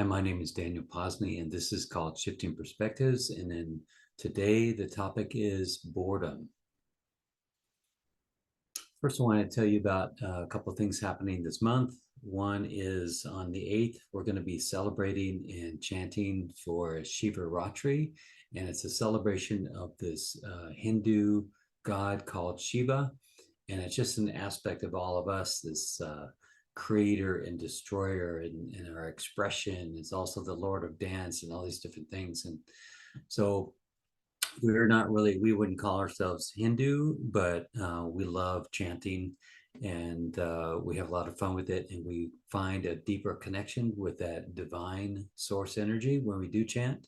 Hi, my name is Daniel Posney, and this is called Shifting Perspectives. And then today the topic is boredom. First, I want to tell you about a couple of things happening this month. One is on the 8th, we're going to be celebrating and chanting for Shiva Ratri, and it's a celebration of this Hindu god called Shiva. And it's just an aspect of all of us, this creator and destroyer and our expression. It's also the Lord of dance and all these different things. And so we're not really, we wouldn't call ourselves Hindu, but we love chanting and we have a lot of fun with it. And we find a deeper connection with that divine source energy when we do chant.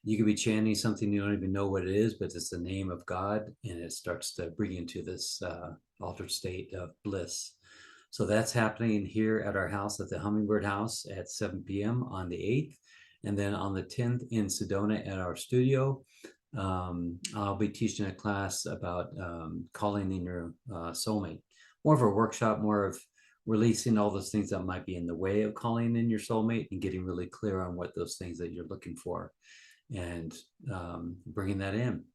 You could be chanting something you don't even know what it is, but it's the name of God, and it starts to bring you into this altered state of bliss. So that's happening here at our house at the Hummingbird House at 7 p.m. on the 8th. And then on the 10th in Sedona at our studio, I'll be teaching a class about calling in your soulmate. More of a workshop, more of releasing all those things that might be in the way of calling in your soulmate and getting really clear on what those things that you're looking for and bringing that in.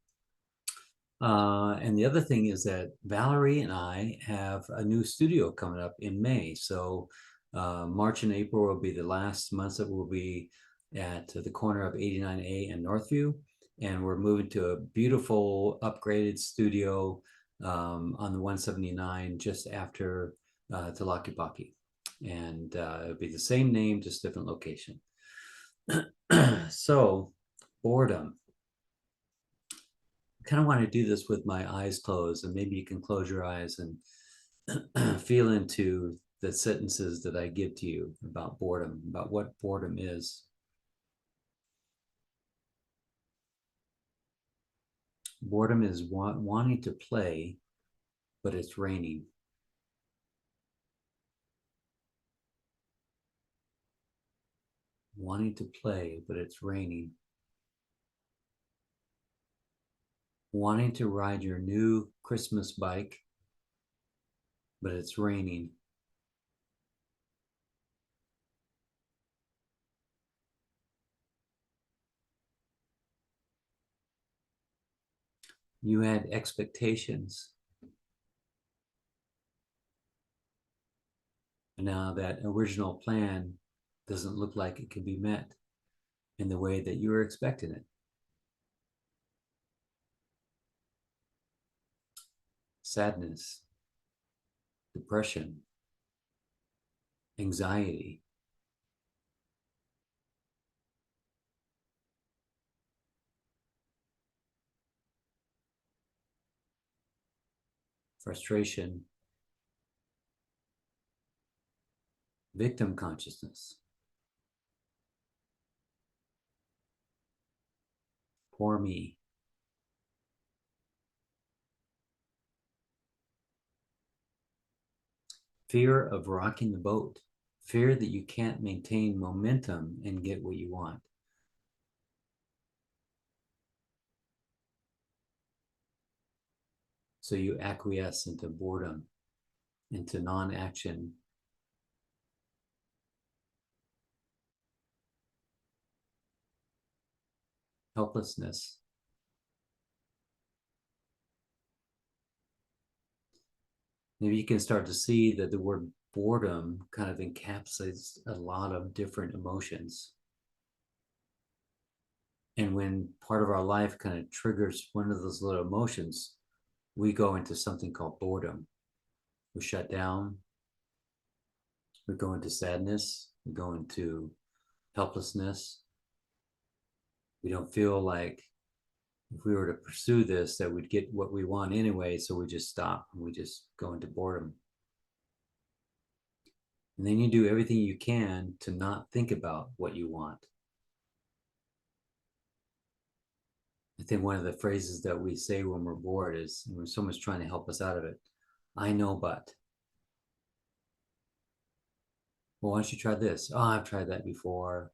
And the other thing is that Valerie and I have a new studio coming up in May. So March and April will be the last months that we'll be at the corner of 89A and Northview. And we're moving to a beautiful upgraded studio on the 179 just after Talakipaki. And it'll be the same name, just different location. So boredom. I kind of want to do this with my eyes closed, and maybe you can close your eyes and feel into the sentences that I give to you about boredom, about what boredom is. Boredom is wanting to play, but it's raining. Wanting to play, but it's raining. Wanting to ride your new Christmas bike, but it's raining. You had expectations. And now that original plan doesn't look like it can be met in the way that you were expecting it. Sadness, depression, anxiety, frustration, victim consciousness, poor me, fear of rocking the boat, fear that you can't maintain momentum and get what you want. So you acquiesce into boredom, into non-action. Helplessness. Maybe you can start to see that the word boredom kind of encapsulates a lot of different emotions. And when part of our life kind of triggers one of those little emotions, we go into something called boredom. We shut down. We go into sadness. We go into helplessness. We don't feel like if we were to pursue this, that we'd get what we want anyway. So we just stop and we just go into boredom. And then you do everything you can to not think about what you want. I think one of the phrases that we say when we're bored is, when someone's trying to help us out of it, I know, but. Well, why don't you try this? Oh, I've tried that before.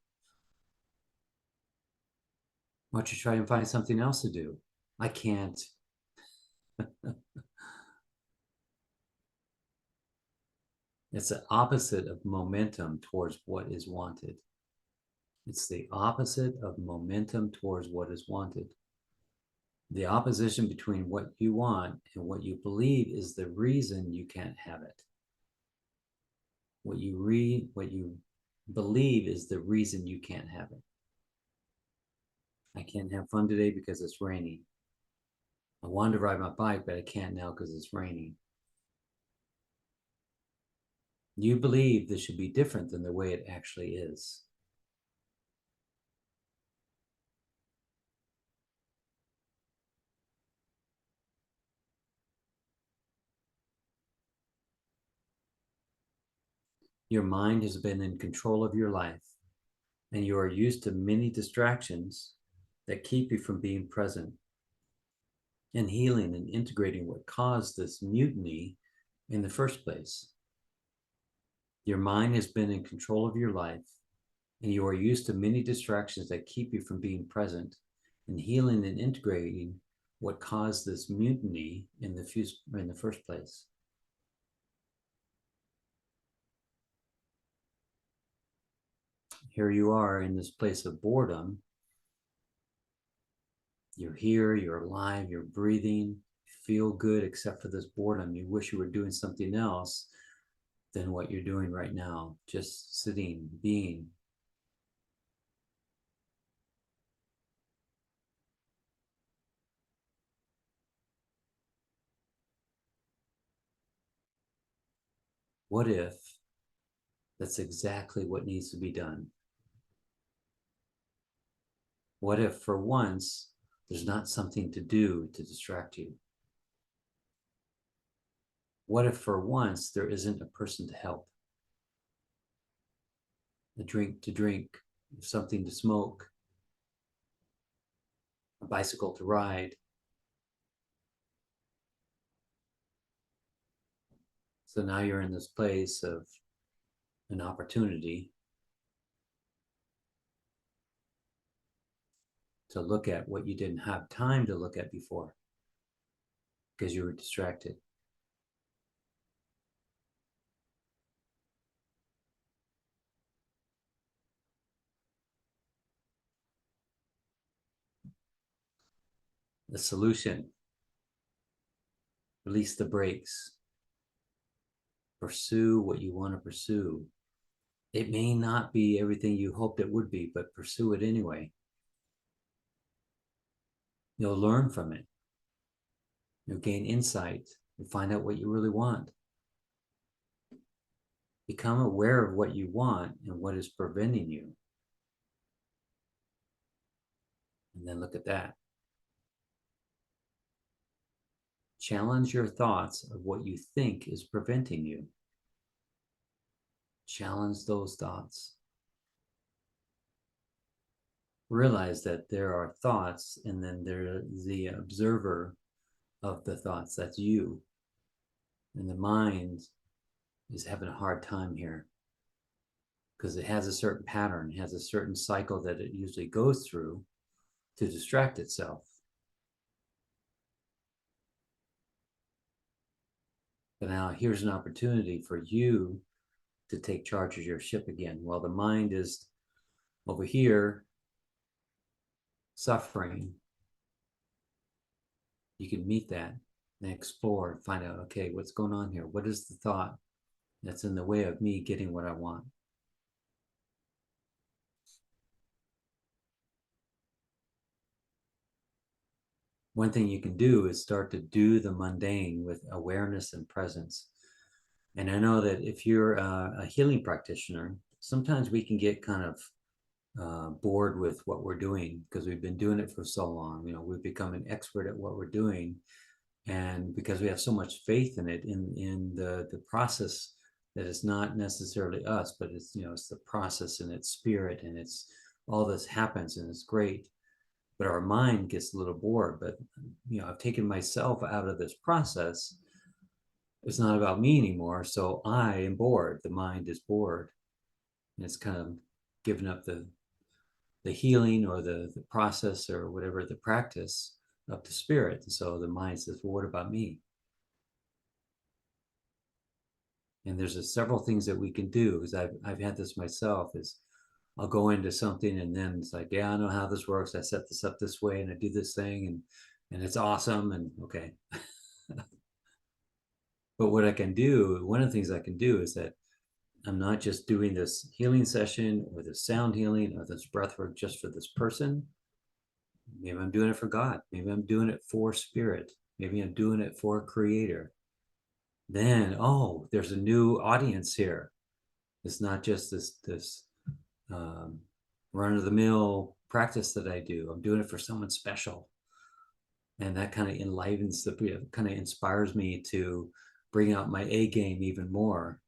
Why don't you try and find something else to do? I can't. It's the opposite of momentum towards what is wanted. It's the opposite of momentum towards what is wanted. The opposition between what you want and what you believe is the reason you can't have it. What you believe is the reason you can't have it. I can't have fun today because it's raining. I wanted to ride my bike, but I can't now because it's raining. You believe this should be different than the way it actually is. Your mind has been in control of your life, and you are used to many distractions that keep you from being present and healing and integrating what caused this mutiny in the first place. Your mind has been in control of your life, and you are used to many distractions that keep you from being present and healing and integrating what caused this mutiny in the first place. Here you are in this place of boredom. You're here, you're alive, you're breathing, you feel good, except for this boredom. You wish you were doing something else than what you're doing right now, just sitting, being. What if that's exactly what needs to be done? What if, for once, there's not something to do to distract you? What if, for once, there isn't a person to help, a drink to drink, something to smoke, a bicycle to ride? So now you're in this place of an opportunity to look at what you didn't have time to look at before because you were distracted. The solution: release the brakes, pursue what you want to pursue. It may not be everything you hoped it would be, but pursue it anyway. You'll learn from it. You'll gain insight. You'll find out what you really want. Become aware of what you want and what is preventing you. And then look at that. Challenge your thoughts of what you think is preventing you. Challenge those thoughts. Realize that there are thoughts, and then there's the observer of the thoughts. That's you. And the mind is having a hard time here because it has a certain pattern, has a certain cycle that it usually goes through to distract itself. But now here's an opportunity for you to take charge of your ship again. While the mind is over here suffering, you can meet that and explore and find out, okay, what's going on here? What is the thought that's in the way of me getting what I want? One thing you can do is start to do the mundane with awareness and presence. And I know that if you're a healing practitioner, sometimes we can get kind of bored with what we're doing because we've been doing it for so long. You know, we've become an expert at what we're doing, and because we have so much faith in it, in the process, that it's not necessarily us, but it's, you know, it's the process and its spirit, and it's all this happens and it's great. But our mind gets a little bored. But you know, I've taken myself out of this process. It's not about me anymore, so I am bored. The mind is bored, and it's kind of given up the healing or the process or whatever, the practice, up to spirit. And so the mind says, well, what about me? And there's several things that we can do, because I've had this myself, is I'll go into something and then it's like, yeah, I know how this works. I set this up this way and I do this thing and it's awesome. And okay. But what I can do, one of the things I can do is that I'm not just doing this healing session or this sound healing or this breath work just for this person. Maybe I'm doing it for God. Maybe I'm doing it for spirit. Maybe I'm doing it for creator. Then, oh, there's a new audience here. It's not just this um, run of the mill practice that I do. I'm doing it for someone special. And that kind of enlivens kind of inspires me to bring out my A game even more.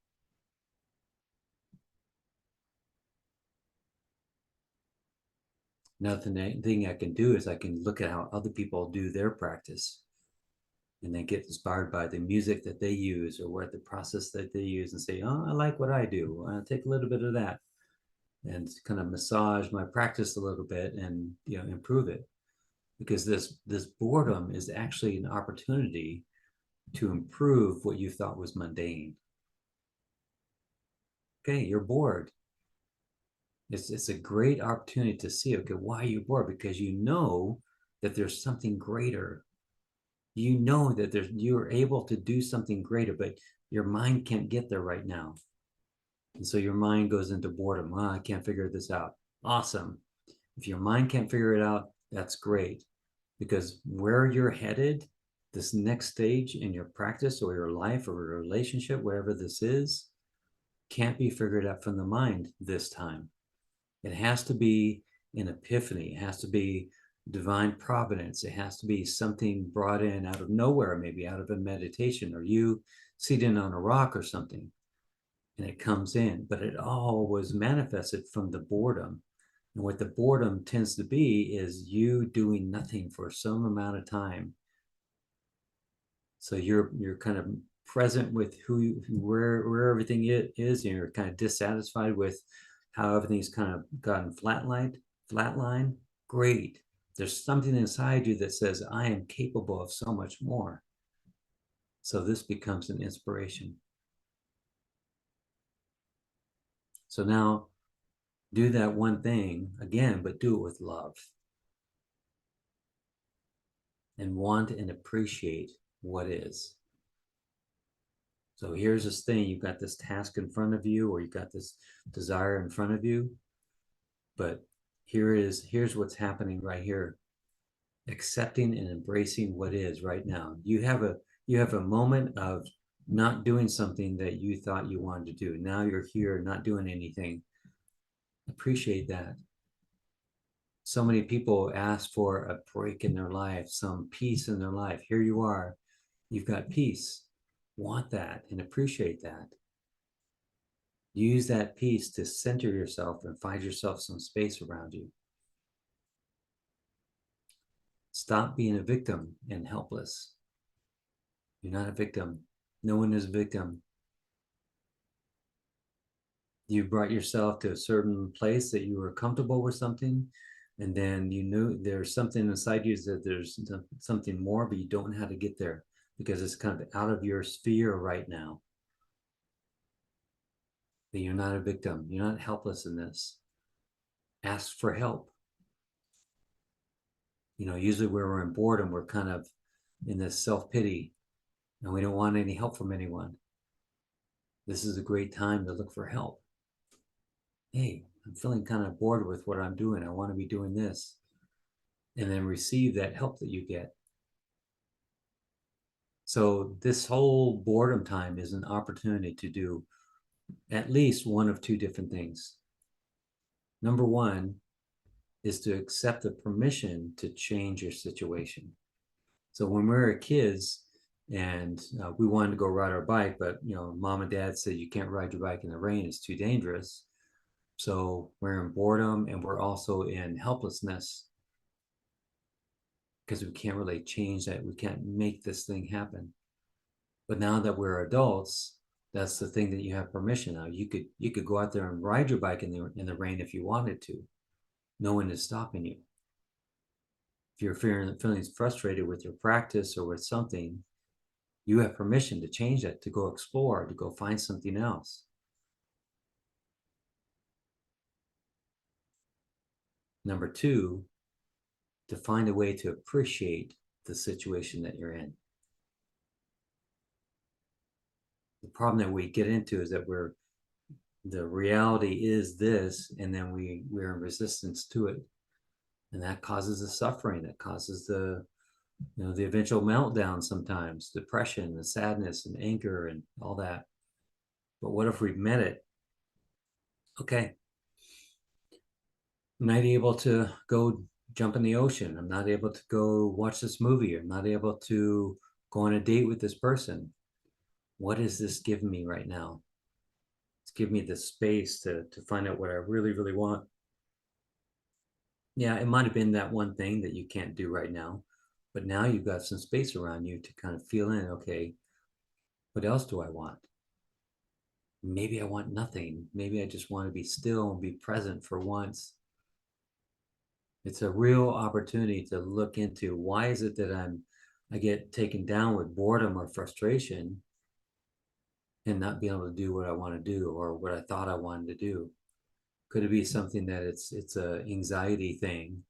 Another thing I can do is I can look at how other people do their practice and then get inspired by the music that they use or what the process that they use and say, oh, I like what I do. I'll take a little bit of that and kind of massage my practice a little bit and improve it. Because this boredom is actually an opportunity to improve what you thought was mundane. Okay, you're bored. It's a great opportunity to see, okay, why are you bored? Because you know that there's something greater. You know that you're able to do something greater, but your mind can't get there right now. And so your mind goes into boredom. Oh, I can't figure this out. Awesome. If your mind can't figure it out, that's great. Because where you're headed, this next stage in your practice or your life or your relationship, whatever this is, can't be figured out from the mind this time. It has to be an epiphany. It has to be divine providence. It has to be something brought in out of nowhere, maybe out of a meditation, or you sitting on a rock or something, and it comes in. But it all was manifested from the boredom. And what the boredom tends to be is you doing nothing for some amount of time. So you're kind of present with where everything is, and you're kind of dissatisfied with how everything's kind of gotten flatline. Great. There's something inside you that says, I am capable of so much more. So this becomes an inspiration. So now do that one thing again, but do it with love and want and appreciate what is. So here's this thing, you've got this task in front of you, or you've got this desire in front of you, but here's what's happening right here. Accepting and embracing what is right now. You have a moment of not doing something that you thought you wanted to do. Now you're here not doing anything. Appreciate that. So many people ask for a break in their life, some peace in their life. Here you are. You've got peace. Want that and appreciate that. Use that peace to center yourself and find yourself some space around you. Stop being a victim and helpless. You're not a victim. No one is a victim. You brought yourself to a certain place that you were comfortable with something, and then you knew there's something inside you that there's something more, but you don't know how to get there because it's kind of out of your sphere right now. But you're not a victim. You're not helpless in this. Ask for help. Usually where we're in boredom, we're kind of in this self-pity and we don't want any help from anyone. This is a great time to look for help. Hey, I'm feeling kind of bored with what I'm doing. I want to be doing this. And then receive that help that you get. So this whole boredom time is an opportunity to do at least one of two different things. Number one is to accept the permission to change your situation. So when we were kids and we wanted to go ride our bike, but mom and dad said you can't ride your bike in the rain, it's too dangerous. So we're in boredom and we're also in helplessness because we can't really change that. We can't make this thing happen. But now that we're adults, that's the thing that you have permission now. You could go out there and ride your bike in the rain if you wanted to. No one is stopping you. If you're feeling frustrated with your practice or with something, you have permission to change that, to go explore, to go find something else. Number two, to find a way to appreciate the situation that you're in. The problem that we get into is that the reality is this, and then we're in resistance to it. And that causes the suffering, that causes the eventual meltdown sometimes, depression, the sadness and anger and all that. But what if we've met it? Okay, I'm not able to go jump in the ocean. I'm not able to go watch this movie. I'm not able to go on a date with this person. What is this giving me right now? It's giving me the space to find out what I really, really want. Yeah, it might have been that one thing that you can't do right now, but now you've got some space around you to kind of feel in, okay, what else do I want? Maybe I want nothing. Maybe I just want to be still and be present for once. It's a real opportunity to look into why is it that I get taken down with boredom or frustration and not be able to do what I want to do or what I thought I wanted to do. Could it be something that it's a anxiety thing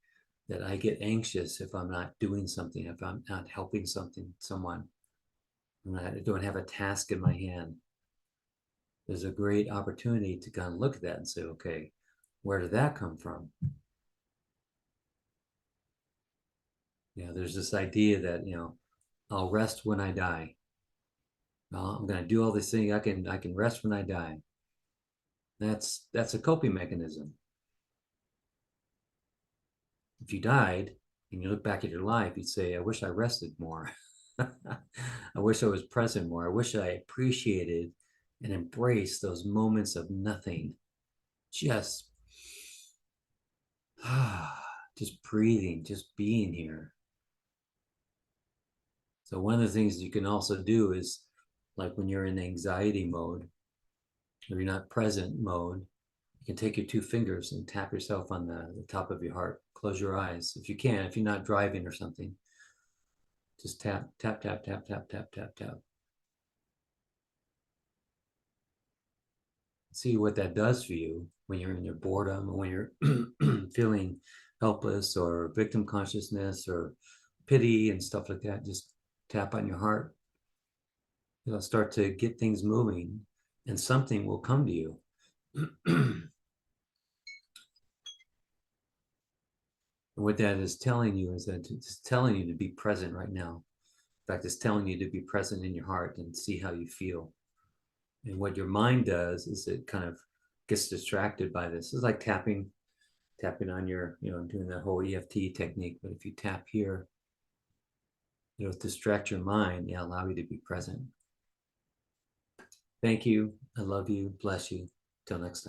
that I get anxious if I'm not doing something, if I'm not helping someone, and I don't have a task in my hand? There's a great opportunity to kind of look at that and say, okay, where did that come from? There's this idea that, I'll rest when I die. Well, I'm going to do all these things. I can rest when I die. That's a coping mechanism. If you died and you look back at your life, you'd say, I wish I rested more. I wish I was present more. I wish I appreciated and embraced those moments of nothing. Just just breathing, just being here. So one of the things you can also do is, like when you're in anxiety mode or you're not present mode, you can take your two fingers and tap yourself on the top of your heart. Close your eyes if you can. If you're not driving or something, just tap, tap, tap, tap, tap, tap, tap, tap. See what that does for you when you're in your boredom or when you're feeling helpless or victim consciousness or pity and stuff like that. Just tap on your heart. It'll start to get things moving and something will come to you. And what that is telling you is that it's telling you to be present right now. In fact, it's telling you to be present in your heart and see how you feel. And what your mind does is it kind of gets distracted by this. It's like tapping on your, doing that whole EFT technique. But if you tap here, it'll distract your mind and allow you to be present. Thank you. I love you. Bless you. Till next time.